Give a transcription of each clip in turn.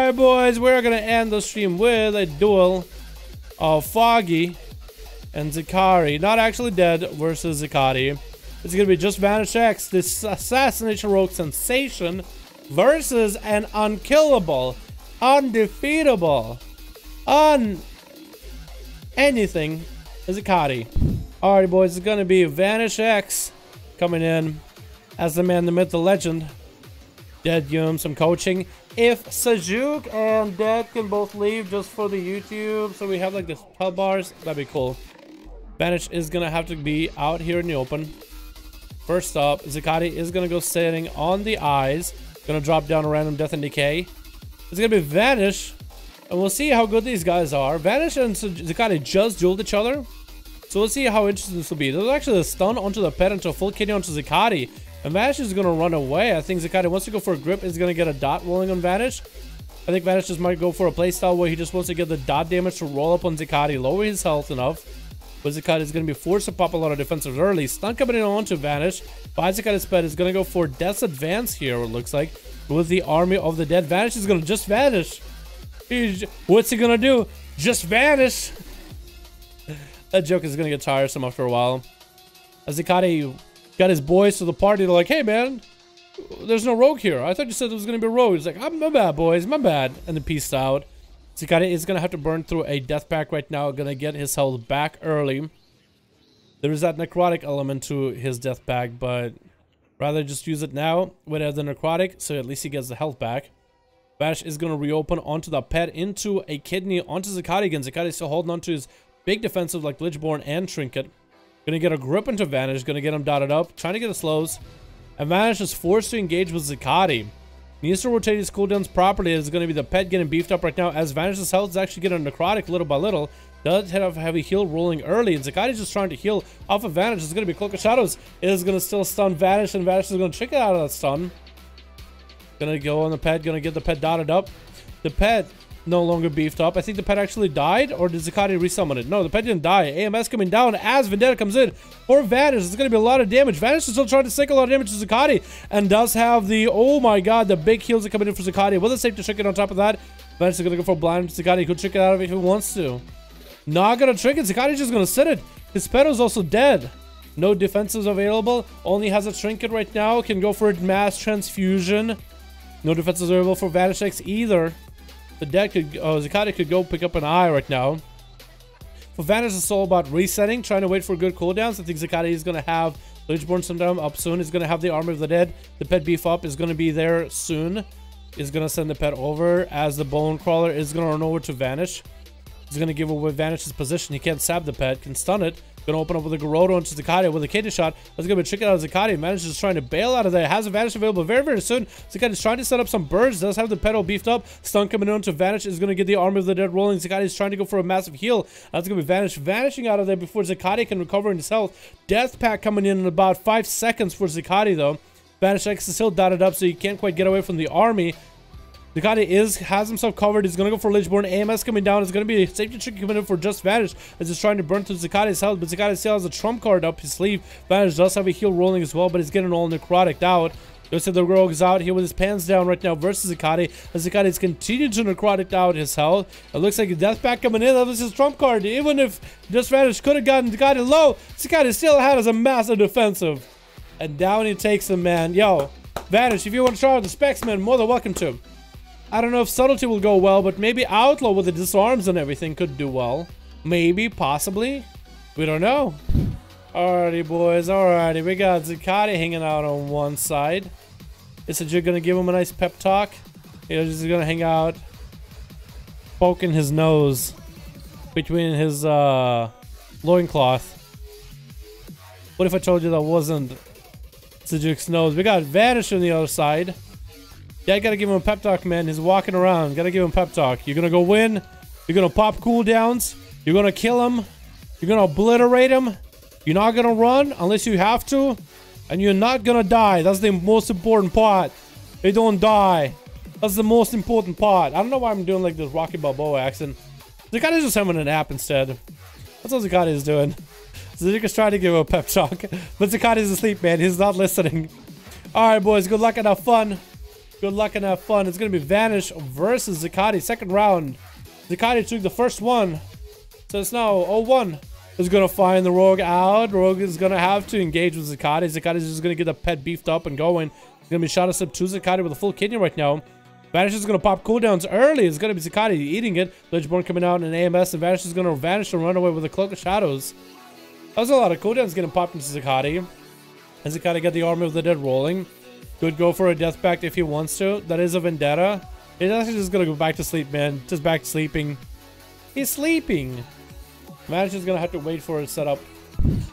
Alright, boys, we're gonna end the stream with a duel of Foggy and Zakari. Not actually dead versus Zakari. It's gonna be just Vanish X, this Assassination Rogue Sensation, versus an unkillable, undefeatable, anything Zakari. Alright, boys, it's gonna be Vanish X coming in as the man, the myth, the legend. Dead Yum, some coaching. If Sejuk and Dead can both leave just for the YouTube, so we have like this pub bars, that'd be cool. Vanish is gonna have to be out here in the open. First up, Zakari is gonna go sitting on the eyes. Gonna drop down a random death and decay. It's gonna be Vanish, and we'll see how good these guys are. Vanish and Zakari just dueled each other, so we'll see how interesting this will be. There's actually a stun onto the pet into a full kidney onto Zakari. And Vanish is going to run away. I think Zakari wants to go for a grip. Is going to get a dot rolling on Vanish. I think Vanish just might go for a playstyle where he just wants to get the dot damage to roll up on Zakari, lower his health enough. But Zakari is going to be forced to pop a lot of defensives early. Stun coming in onto Vanish. By Zakari's pet is going to go for Death's Advance here, it looks like. With the Army of the Dead. Vanish is going to just vanish. What's he going to do? Just vanish. That joke is going to get tiresome after a while. As Zakari got his boys to the party, they're like, hey man, there's no rogue here. I thought you said there was gonna be a rogue. He's like, my bad, boys, my bad. And then peaced out. Zakari is gonna have to burn through a death pack right now, gonna get his health back early. There is that necrotic element to his death pack, but rather just use it now without the necrotic, so at least he gets the health back. Vanish is gonna reopen onto the pet, into a kidney, onto Zakari again. Zakari is still holding on to his big defensive like Lichborn and Trinket. Gonna get a grip into Vanish, gonna get him dotted up, trying to get the slows. And Vanish is forced to engage with Zakari. Needs to rotate his cooldowns properly. It's gonna be the pet getting beefed up right now, as Vanish's health is actually getting necrotic little by little. Does have a heavy heal rolling early, and Zakari's just trying to heal off of Vanish. It's gonna be Cloak of Shadows. It is gonna still stun Vanish, and Vanish is gonna trick it out of that stun. Gonna go on the pet, gonna get the pet dotted up. The pet no longer beefed up. I think the pet actually died, or did Zakari resummon it? No, the pet didn't die. AMS coming down as Vendetta comes in for Vanish. It's going to be a lot of damage. Vanish is still trying to sink a lot of damage to Zakari, and does have the, oh my god, the big heals are coming in for Zakari. With a safe to trick it on top of that. Vanish is going to go for a blind. Zakari could trick it out of it if he wants to. Not going to trick it. Zakari's just going to sit it. His pet is also dead. No defenses available. Only has a trinket right now. Can go for a mass transfusion. No defenses available for Vanish X either. The deck could, Zakari could go pick up an eye right now. For Vanish, it's all about resetting, trying to wait for good cooldowns. I think Zakari is going to have Lichborn sometime up soon. He's going to have the Army of the Dead. The pet beef up is going to be there soon. He's going to send the pet over, as the Bone Crawler is going to run over to Vanish. He's going to give away Vanish's position. He can't stab the pet, can stun it. Going to open up with a Gerudo into Zakari with a kidney shot. That's going to be tricked out of Zakari. Vanish is trying to bail out of there. Has a Vanish available very, very soon. Zakari is trying to set up some birds. Does have the pedal beefed up. Stun coming on to Vanish is going to get the Army of the Dead rolling. Zakari is trying to go for a massive heal. That's going to be Vanish vanishing out of there before Zakari can recover in his health. Death pack coming in about 5 seconds for Zakari though. Vanish X is still dotted up, so he can't quite get away from the army. Zakari has himself covered. He's going to go for Lichborn. AMS coming down. It's going to be a safety trick coming in for just Vanish, as he's trying to burn through Zakari's health, but Zakari still has a trump card up his sleeve. Vanish does have a heal rolling as well, but he's getting all necrotic out. Looks like the rogue is out here with his pants down right now versus Zakari, as Zakari is continuing to necrotic out his health. It looks like a death pack coming in. That was his trump card. Even if just Vanish could have gotten Zakari low, Zakari still had as a massive defensive. And down he takes him, man. Yo, Vanish, if you want to try out the specs, man, more than welcome to. I don't know if Subtlety will go well, but maybe Outlaw with the disarms and everything could do well. Maybe, possibly. We don't know. Alrighty, boys. Alrighty. We got Zakari hanging out on one side. Is it you're gonna give him a nice pep talk? He's just gonna hang out, poking his nose between his loincloth. What if I told you that wasn't Sejuk's nose? We got Vanish on the other side. Yeah, I gotta give him a pep talk, man. He's walking around. Gotta give him a pep talk. You're gonna go win. You're gonna pop cooldowns. You're gonna kill him. You're gonna obliterate him. You're not gonna run unless you have to. And you're not gonna die. That's the most important part. You don't die. That's the most important part. I don't know why I'm doing like this Rocky Balboa accent. Zakari's just having a nap instead. That's what Zakari is doing. Zakari's trying to give him a pep talk. But Zakari's asleep, man. He's not listening. Alright, boys. Good luck and have fun. Good luck and have fun. It's going to be Vanish versus Zakati. Second round. Zakati took the first one. So it's now 0-1. Is going to find the Rogue out. Rogue is going to have to engage with Zakati. Zakati is just going to get the pet beefed up and going. He's going to be shot us up to Zakati with a full kidney right now. Vanish is going to pop cooldowns early. It's going to be Zakati eating it. Lichborn coming out in AMS. And Vanish is going to vanish and run away with a Cloak of Shadows. That was a lot of cooldowns getting popped into Zakati. And Zakati got the Army of the Dead rolling. Could go for a death pact if he wants to. That is a vendetta. He's actually just going to go back to sleep, man. Just back to sleeping. He's sleeping. Vanish is going to have to wait for it set up.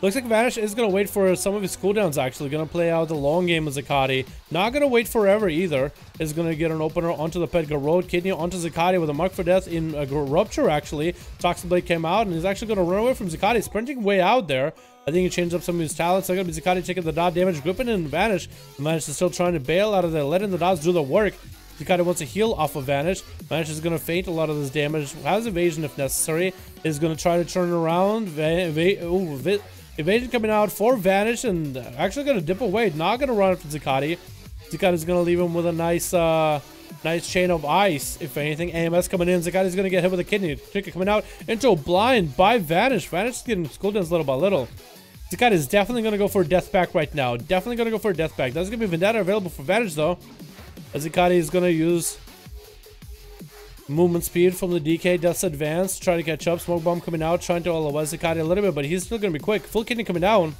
Looks like Vanish is going to wait for some of his cooldowns, actually. Going to play out the long game with Zakati. Not going to wait forever either. Is going to get an opener onto the pet Garrod Kidney, onto Zakati with a Mark for Death in a Rupture, actually. Toxin Blade came out and he's actually going to run away from Zakati. Sprinting way out there. I think he changed up some of his talents. So going to be Zakati taking the dot damage, gripping in Vanish. Vanish is still trying to bail out of there, letting the dots do the work. Zakati wants to heal off of Vanish. Vanish is going to feint a lot of this damage. Has evasion if necessary. Is going to try to turn around. Evasion coming out for Vanish and actually going to dip away. Not going to run after Zakati. Zakati is going to leave him with a nice nice chain of ice, if anything. AMS coming in. Zakati is going to get hit with a kidney. Chica coming out into a blind by Vanish. Vanish is getting cooldowns little by little. Zakati is definitely going to go for a death pack right now. Definitely going to go for a death pack. There's going to be Vendetta available for Vanish though. Zakati is going to use movement speed from the DK, Death's Advance, trying to catch up. Smoke Bomb coming out, trying to LOS Zakati a little bit, but he's still going to be quick. Full kidney coming down.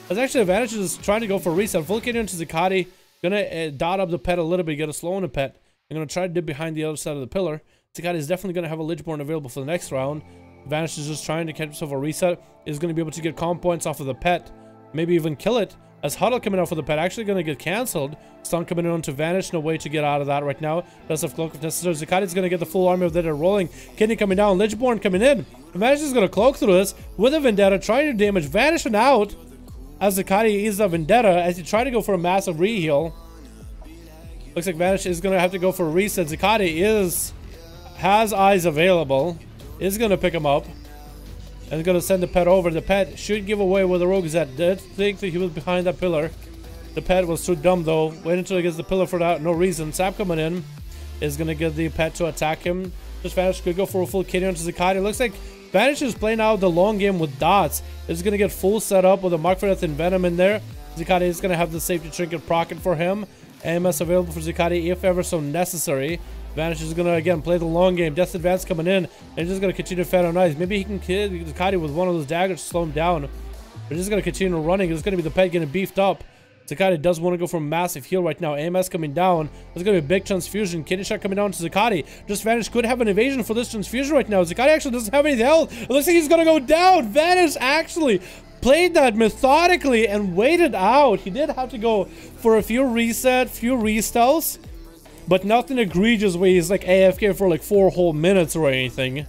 That's actually Advantage is trying to go for a reset. Full kidney into Zakati. Going to dot up the pet a little bit, get a slow on the pet. I'm going to try to dip behind the other side of the pillar. Zakati is definitely going to have a Lichborn available for the next round. Vanish is just trying to catch himself a reset. Is going to be able to get comp points off of the pet. Maybe even kill it. As Huddle coming out for the pet, actually going to get cancelled. Stun coming in onto Vanish, no way to get out of that right now. Does have Cloak if necessary. Zakati is going to get the full Army of the Dead rolling. Kidney coming down, Lichborn coming in. Vanish is going to cloak through this with a Vendetta, trying to damage Vanish and out. As Zakati eases the Vendetta, as he try to go for a massive re-heal. Looks like Vanish is going to have to go for a reset. Zakati has eyes available. Is going to pick him up. And going to send the pet over. The pet should give away where the rogue is at. Did think that he was behind that pillar. The pet was too dumb though. Wait until he gets the pillar for that. No reason. Sap coming in is going to get the pet to attack him. Just Vanish could go for a full kidney onto Zakati. Looks like Vanish is playing out the long game with dots. Is going to get full set up with a Mark for Death and Venom in there. Zakati is going to have the safety trinket procced for him. AMS available for Zakati if ever so necessary. Vanish is going to, again, play the long game. Death's Advance coming in. And just going to continue to fat on ice. Maybe he can kill Zakati with one of those daggers to slow him down. They're just going to continue running. It's going to be the pet getting beefed up. Zakati does want to go for a massive heal right now. AMS coming down. There's going to be a big transfusion. Kidney shot coming down to Zakati. Just Vanish could have an evasion for this transfusion right now. Zakati actually doesn't have any health. It looks like he's going to go down. Vanish actually played that methodically and waited out. He did have to go for a few resets, few restalls. But nothing egregious where he's like AFK for like 4 whole minutes or anything.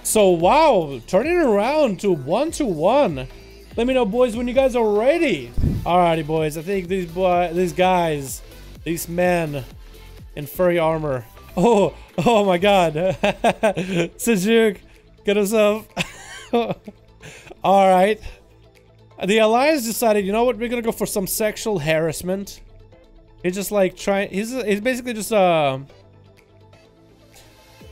So wow, turning it around to 1-1. Let me know, boys, when you guys are ready. Alrighty, boys. I think these guys, these men in furry armor. Oh my God. Sejuk, get us up. Alright. The Alliance decided, you know what, we're gonna go for some sexual harassment. He's just like trying. He's basically just what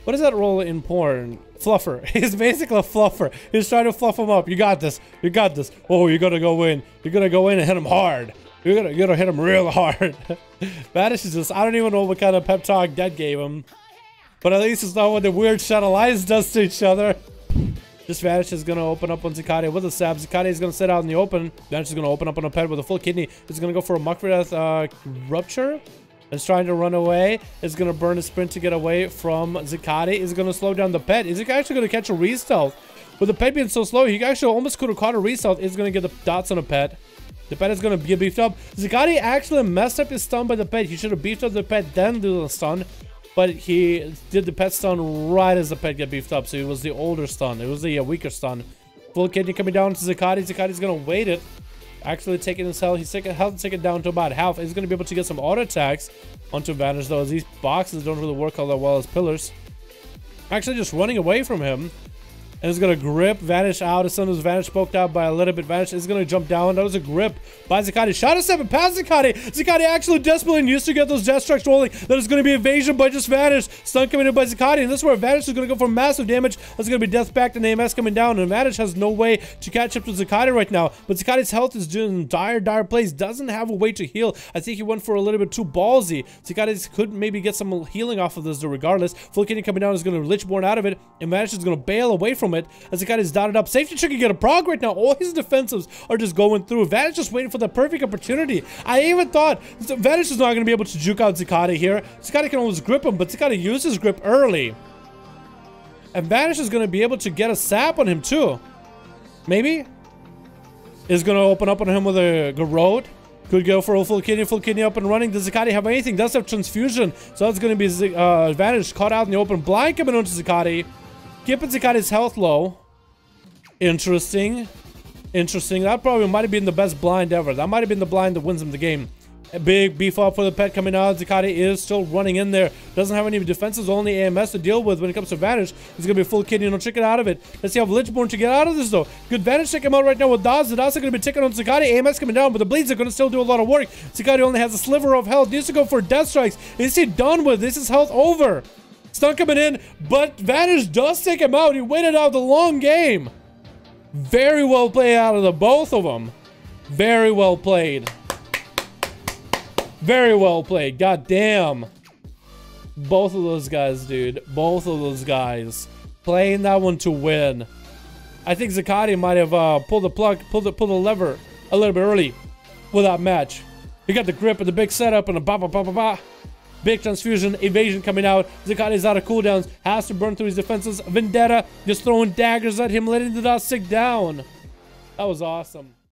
is that role in porn? Fluffer. He's basically a fluffer. He's trying to fluff him up. You got this. You got this. Oh, you gotta go in. You're gonna go in and hit him hard. You're gonna hit him real hard. Vanish is just. I don't even know what kind of pep talk Dead gave him, but at least it's not what the weird shit Alliance does to each other. This Vanish is going to open up on Zakati with a stab. Zakati is going to sit out in the open. Vanish is going to open up on a pet with a full kidney. It's going to go for a Muck for Death Rupture. It's trying to run away. It's going to burn a sprint to get away from Zakati. It's going to slow down the pet. Is it actually going to catch a restealth? With the pet being so slow, he actually almost could have caught a restealth. It's going to get the dots on a pet. The pet is going to get beefed up. Zakati actually messed up his stun by the pet. He should have beefed up the pet, then do the stun. But he did the pet stun right as the pet got beefed up. So it was the older stun. It was the weaker stun. Full kidney coming down to Zakati. Zakati's going to wait it. Actually taking his health. He's taking health, take it down to about half. He's going to be able to get some auto attacks onto Vanish, though, as these boxes don't really work all that well as pillars. Actually just running away from him. And it's going to grip, vanish out. As soon as vanish poked out by a little bit, vanish is going to jump down. That was a grip by Zacati. Shot a 7 past Zacati. Zacati actually desperately used to get those death strikes rolling. That is going to be evasion by just vanish. Stun coming in by Zacati. And this is where vanish is going to go for massive damage. That's going to be death back and AMS coming down. And vanish has no way to catch up to Zacati right now. But Zacati's health is in dire place. Doesn't have a way to heal. I think he went for a little bit too ballsy. Zacati could maybe get some healing off of this regardless. Full Kidney coming down is going to Lichborn out of it. And vanish is going to bail away from it as Zacati's dotted up. Safety trick can get a prog right now. All his defensives are just going through. Vanish just waiting for the perfect opportunity. I even thought Vanish is not going to be able to juke out Zacati here. Zacati can always grip him, but Zacati uses grip early. And Vanish is going to be able to get a sap on him too. Maybe? Is going to open up on him with a Garrote. Could go for a full kidney up and running. Does Zacati have anything? Does have transfusion. So that's going to be Vanish caught out in the open. Blind coming onto Zacati. Keeping Zacati's health low. Interesting. Interesting. That probably might have been the best blind ever. That might have been the blind that wins him the game. A big beef up for the pet coming out. Zacati is still running in there. Doesn't have any defenses, only AMS to deal with when it comes to Vanish. He's going to be full kidney, no chicken out of it. Let's see how Lichborn to get out of this though. Good Vanish check him out right now with Daz. The Daz are going to be ticking on Zacati. AMS coming down, but the bleeds are going to still do a lot of work. Zacati only has a sliver of health. Needs to go for death strikes. Is he done with? This is health over. Stun coming in, but Vanish does take him out. He waited out the long game. Very well played out of the both of them. Very well played. Very well played. God damn. Both of those guys, dude. Both of those guys. Playing that one to win. I think Zacati might have pulled the lever a little bit early with that match. He got the grip and the big setup and a big transfusion, evasion coming out. Zacati's out of cooldowns. Has to burn through his defenses. Vendetta just throwing daggers at him, letting the dot stick down. That was awesome.